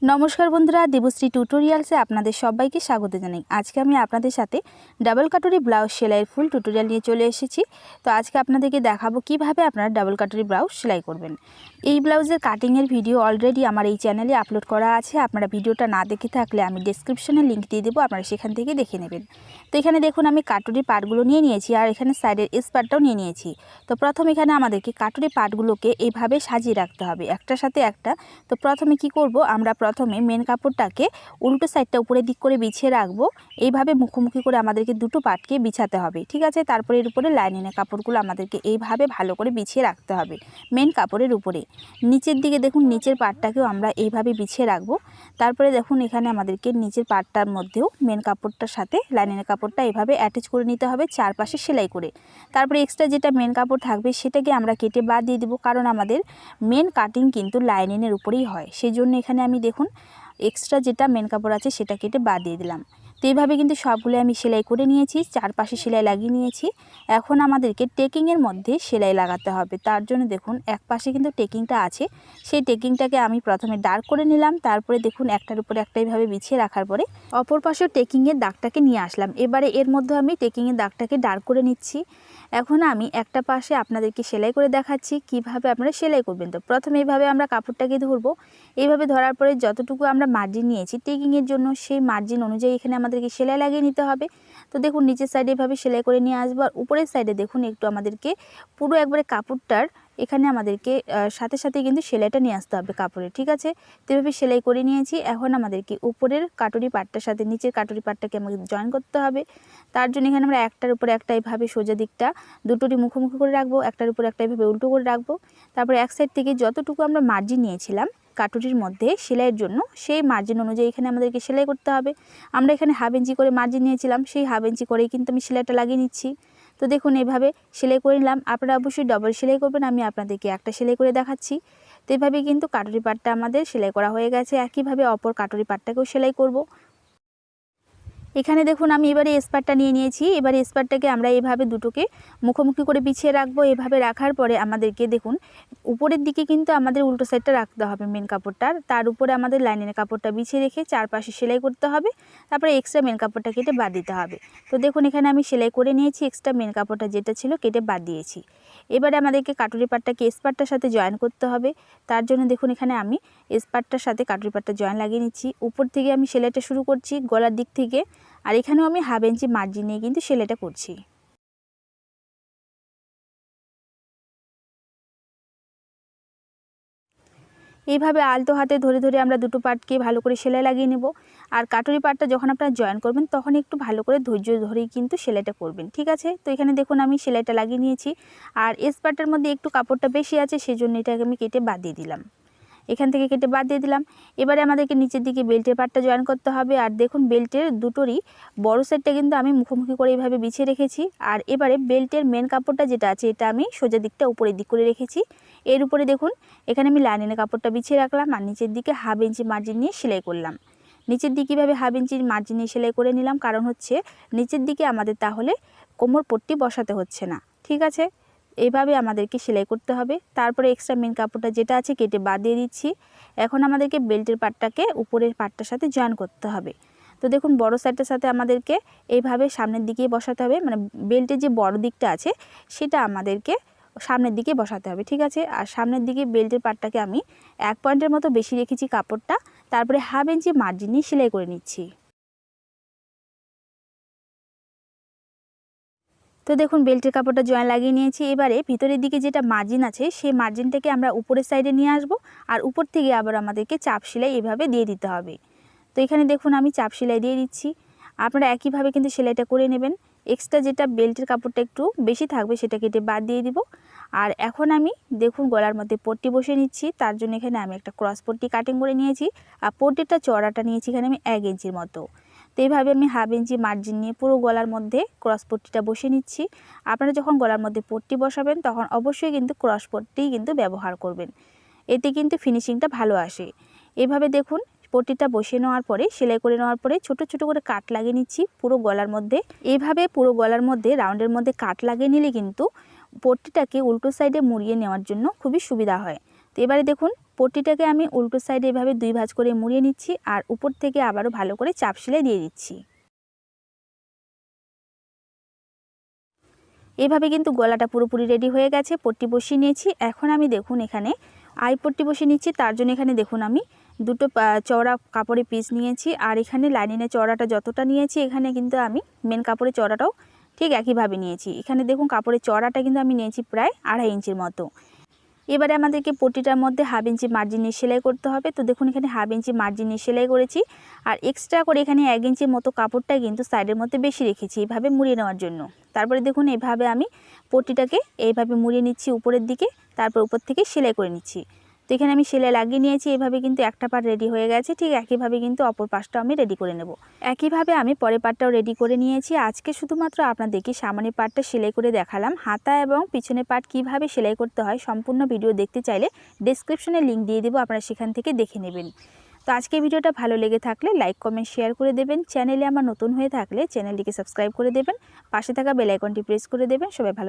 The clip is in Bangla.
नमस्कार बंधुरा देवश्री टिউটোরিয়ালসে আপনাদের সবাইকে স্বাগত জানাই। আজকে আমি আপনাদের সাথে ডাবল কাটরি ব্লাউজ সেলাইয়ের ফুল টিউটোরিয়াল নিয়ে চলে এসেছি। তো আজকে আপনাদেরকে দেখাবো কিভাবে আপনারা ডাবল কাটরি ব্লাউজ সেলাই করবেন। এই ব্লাউজের কাটিং এর ভিডিও অলরেডি আমার এই চ্যানেলে আপলোড করা আছে। আপনারা ভিডিওটা না দেখে থাকলে আমি ডেসক্রিপশনে লিংক দিয়ে দেব, আপনারা সেখান থেকে দেখে নেবেন। তো এখানে দেখুন আমি কাটরি পার্টগুলো নিয়ে নিয়েছি আর এখানে সাইডের স্পার্টটাও নিয়ে নিয়েছি। তো প্রথম এখানে আমাদেরকে কাটরি পার্টগুলোকে এইভাবে সাজিয়ে রাখতে হবে একটার সাথে একটা। তো প্রথমে কি করব, আমরা প্রথমে মেন কাপড়টাকে উল্টো সাইডটা উপরের দিক করে বিছিয়ে রাখবো। এইভাবে মুখোমুখি করে আমাদেরকে দুটো পার্টকে বিছাতে হবে, ঠিক আছে। তারপরে এর উপরে লাইনিংয়ের কাপড়গুলো আমাদেরকে এইভাবে ভালো করে বিছিয়ে রাখতে হবে মেন কাপড়ের উপরে। নিচের দিকে দেখুন নিচের পার্টটাকেও আমরা এইভাবে বিছিয়ে রাখবো। তারপরে দেখুন এখানে আমাদেরকে নিচের পার্টটার মধ্যেও মেন কাপড়টার সাথে লাইনিংয়ের কাপড়টা এইভাবে অ্যাটাচ করে নিতে হবে চারপাশে সেলাই করে। তারপরে এক্সট্রা যেটা মেন কাপড় থাকবে সেটাকে আমরা কেটে বাদ দিয়ে দেবো, কারণ আমাদের মেন কাটিং কিন্তু লাইনিংয়ের উপরেই হয়। সেই জন্য এখানে আমি দেখুন এক্সট্রা যেটা মেন কাপড় আছে সেটা কেটে বাদ দিয়ে দিলাম। তো এইভাবে কিন্তু সবগুলো আমি সেলাই করে নিয়েছি, চারপাশে সেলাই লাগিয়ে নিয়েছি। এখন আমাদেরকে টেকিংয়ের মধ্যে সেলাই লাগাতে হবে। তার জন্য দেখুন এক পাশে কিন্তু টেকিংটা আছে, সেই টেকিংটাকে আমি প্রথমে ডার্ক করে নিলাম। তারপরে দেখুন একটার উপরে একটা এইভাবে বিছিয়ে রাখার পরে অপর পাশেও টেকিংয়ের দাগটাকে নিয়ে আসলাম। এবারে এর মধ্যে আমি টেকিংয়ের দাগটাকে ডার্ক করে নিচ্ছি। এখন আমি একটা পাশে আপনাদেরকে সেলাই করে দেখাচ্ছি কিভাবে আপনারা সেলাই করবেন। তো প্রথমে এইভাবে আমরা কাপড়টাকে ধরবো। এইভাবে ধরার পরে যতটুকু আমরা মার্জিন নিয়েছি টেকিংয়ের জন্য সেই মার্জিন অনুযায়ী এখানে আমাদেরকে সেলাই লাগিয়ে নিতে হবে। তো দেখুন নিচের সাইডে এভাবে সেলাই করে নিয়ে আসবো, আর উপরের সাইডে দেখুন একটু আমাদেরকে পুরো একবারে কাপড়টার এখানে আমাদেরকে সাথে সাথে কিন্তু সেলাইটা নিয়ে আসতে হবে কাপড়ে, ঠিক আছে। তো এভাবে সেলাই করে নিয়েছি। এখন আমাদেরকে উপরের কাটরি পাটটার সাথে নিচের কাটরি পাটটাকে আমাদের জয়েন করতে হবে। তার জন্য এখানে আমরা একটার উপরে একটা এইভাবে সোজা দিকটা দুটোরই মুখোমুখি করে রাখবো, একটার উপরে একটা এইভাবে উল্টো করে রাখবো। তারপরে এক সাইড থেকে যতটুকু আমরা মার্জিন নিয়েছিলাম কাটুরির মধ্যে সেলাইয়ের জন্য সেই মার্জিন অনুযায়ী এখানে আমাদেরকে সেলাই করতে হবে। আমরা এখানে হাফ ইঞ্চি করে মার্জিন নিয়েছিলাম, সেই হাফ ইঞ্চি করেই কিন্তু আমি সেলাইটা লাগিয়ে নিচ্ছি। তো দেখুন এইভাবে সেলাই করে নিলাম। আপনারা অবশ্যই ডবল সেলাই করবেন, আমি আপনাদেরকে একটা সেলাই করে দেখাচ্ছি। তো এইভাবে কিন্তু কাটুরি পাটটা আমাদের সেলাই করা হয়ে গেছে। একইভাবে অপর কাটুরি পাটটাকেও সেলাই করব। এখানে দেখুন আমি এবারে স্পারটা নিয়ে নিয়েছি। এবারে স্পারটাকে আমরা এইভাবে দুটোকে মুখোমুখি করে বিছিয়ে রাখবো। এভাবে রাখার পরে আমাদেরকে দেখুন উপরের দিকে কিন্তু আমাদের উল্টো সাইডটা রাখতে হবে মেন কাপড়টার, তার উপরে আমাদের লাইনের কাপড়টা বিছিয়ে রেখে চারপাশে সেলাই করতে হবে। তারপরে এক্সট্রা মেন কাপড়টা কেটে বাদ দিতে হবে। তো দেখুন এখানে আমি সেলাই করে নিয়েছি, এক্সট্রা মেন কাপড়টা যেটা ছিল কেটে বাদ দিয়েছি। এবারে আমাদেরকে কাটুরি পাটটাকে স্পারটার সাথে জয়েন করতে হবে। তার জন্য দেখুন এখানে আমি স্পারটার সাথে কাটুরি পাটটা জয়েন লাগিয়ে নিচ্ছি। উপর থেকে আমি সেলাইটা শুরু করছি গলার দিক থেকে, আর এখানেও আমি হাফ ইঞ্চি মার্জিন নিয়ে কিন্তু সেলাইটা করছি। এইভাবে আলতো হাতে ধরে ধরে আমরা দুটো পার্টকে ভালো করে সেলাই লাগিয়ে নেব। আর কাটুরি পার্টটা যখন আপনারা জয়েন করবেন তখন একটু ভালো করে ধৈর্য ধরেই কিন্তু সেলাইটা করবেন, ঠিক আছে। তো এখানে দেখুন আমি সেলাইটা লাগিয়ে নিয়েছি, আর এস পার্টের মধ্যে একটু কাপড়টা বেশি আছে সেজন্য এটাকে আমি কেটে বাদ দিয়ে দিলাম। এখান থেকে কেটে বাদ দিয়ে দিলাম। এবারে আমাদেরকে নিচের দিকে বেল্টের পার্টটা জয়েন করতে হবে। আর দেখুন বেল্টের দুটোরই বড় সাইডটা কিন্তু আমি মুখোমুখি করে এইভাবে বিছিয়ে রেখেছি। আর এবারে বেল্টের মেন কাপড়টা যেটা আছে এটা আমি সোজা দিকটা উপরের দিক করে রেখেছি। এর উপরে দেখুন এখানে আমি লাইনিংয়ের কাপড়টা বিছিয়ে রাখলাম, আর নিচের দিকে হাফ ইঞ্চি মার্জিন নিয়ে সেলাই করলাম। নিচের দিকে কীভাবে হাফ ইঞ্চির মার্জিন নিয়ে সেলাই করে নিলাম, কারণ হচ্ছে নিচের দিকে আমাদের তাহলে কোমর পট্টি বসাতে হচ্ছে না, ঠিক আছে। এইভাবে আমাদেরকে সেলাই করতে হবে। তারপরে এক্সট্রা মেন কাপড়টা যেটা আছে কেটে বাদ দিয়ে দিচ্ছি। এখন আমাদেরকে বেল্টের পার্টটাকে উপরের পার্টটার সাথে জয়েন করতে হবে। তো দেখুন বড় সাইডটার সাথে আমাদেরকে এইভাবে সামনের দিকে বসাতে হবে, মানে বেল্টের যে বড় দিকটা আছে সেটা আমাদেরকে সামনের দিকে বসাতে হবে, ঠিক আছে। আর সামনের দিকে বেল্টের পার্টটাকে আমি 1 পয়েন্টের মতো বেশি রেখেছি কাপড়টা। তারপরে হাফ ইঞ্চি মার্জিন নিয়ে সেলাই করে নিচ্ছি। তো দেখুন বেল্টের কাপড়টা জয়েন লাগিয়ে নিয়েছি। এবারে ভিতরের দিকে যেটা মার্জিন আছে সেই মার্জিনটাকে আমরা উপরের সাইডে নিয়ে আসব, আর উপর থেকে আবার আমাদেরকে চাপ সেলাই এভাবে দিয়ে দিতে হবে। তো এখানে দেখুন আমি চাপ সেলাই দিয়ে দিচ্ছি। আপনারা একইভাবে কিন্তু সেলাইটা করে নেবেন। এক্সট্রা যেটা বেল্টের কাপড়টা একটু বেশি থাকবে সেটা কেটে বাদ দিয়ে দিব। আর এখন আমি দেখুন গলার মধ্যে পট্টি বসিয়ে নিচ্ছি। তার জন্য এখানে আমি একটা ক্রস পট্টি কাটিং করে নিয়েছি, আর পট্টিটা চওড়াটা নিয়েছি এখানে আমি 1 ইঞ্চির মতো। তো এইভাবে আমি হাফ ইঞ্চি মার্জিন নিয়ে পুরো গলার মধ্যে ক্রস পট্টিটা বসিয়ে নিচ্ছি। আপনারা যখন গলার মধ্যে পট্টি বসাবেন তখন অবশ্যই কিন্তু ক্রস পট্টি কিন্তু ব্যবহার করবেন, এতে কিন্তু ফিনিশিংটা ভালো আসে। এইভাবে দেখুন পট্টিটা বসিয়ে নেওয়ার পরে সেলাই করে নেওয়ার পরে ছোট ছোট করে কাট লাগিয়ে নিচ্ছি পুরো গলার মধ্যে। এইভাবে পুরো গলার মধ্যে রাউন্ডের মধ্যে কাট লাগিয়ে নিলে কিন্তু পট্টিটাকে উল্টো সাইডে মুড়িয়ে নেওয়ার জন্য খুবই সুবিধা হয়। তো এবারে দেখুন পট্টিটাকে আমি উল্টো সাইডে এভাবে 2 ভাঁজ করে মুড়িয়ে নিচ্ছি আর উপর থেকে আবারও ভালো করে চাপ সেলাই দিয়ে দিচ্ছি। এভাবে কিন্তু গলাটা পুরোপুরি রেডি হয়ে গেছে। পট্টি বসিয়ে নিয়েছি। এখন আমি দেখুন এখানে আই পট্টি বসিয়ে নিচ্ছি। তার জন্য এখানে দেখুন আমি দুটো চওড়া কাপড়ের পিস নিয়েছি আর এখানে লাইনিংয়ের চওড়াটা যতটা নিয়েছি এখানে কিন্তু আমি মেন কাপড়ের চওড়াটাও ঠিক একইভাবে নিয়েছি। এখানে দেখুন কাপড়ের চওড়াটা কিন্তু আমি নিয়েছি প্রায় 2.5 ইঞ্চির মতো। এবারে আমাদেরকে পট্টিটার মধ্যে 1/2 ইঞ্চি মার্জিন নিয়ে সেলাই করতে হবে। তো দেখুন এখানে 1/2 ইঞ্চি মার্জিন নিয়ে সেলাই করেছি আর এক্সট্রা করে এখানে 1 ইঞ্চির মতো কাপড়টা কিন্তু সাইডের মধ্যে বেশি রেখেছি এইভাবে মুড়িয়ে নেওয়ার জন্য। তারপরে দেখুন এইভাবে আমি পট্টিটাকে এইভাবে মুড়িয়ে নিচ্ছি উপরের দিকে, তারপর উপর থেকে সেলাই করে নিচ্ছি। তো এখানে আমি সেলাই লাগিয়ে নিয়েছি। এইভাবে কিন্তু একটা পার্ট রেডি হয়ে গেছে। ঠিক একইভাবে কিন্তু অপর পাশটাও আমি রেডি করে নেব। একইভাবে আমি পরের পার্টটাও রেডি করে নিয়েছি। আজকে শুধুমাত্র আপনাদেরকে সামনের পার্টটা সেলাই করে দেখালাম। হাতা এবং পিছনের পার্ট কিভাবে সেলাই করতে হয় সম্পূর্ণ ভিডিও দেখতে চাইলে ডেসক্রিপশনে লিংক দিয়ে দেবো, আপনারা সেখান থেকে দেখে নেবেন। তো আজকে ভিডিওটা ভালো লেগে থাকলে লাইক কমেন্ট শেয়ার করে দেবেন। চ্যানেলে আমার নতুন হয়ে থাকলে চ্যানেলটিকে সাবস্ক্রাইব করে দেবেন। পাশে থাকা বেল আইকনটি প্রেস করে দেবেন। সবাই ভালো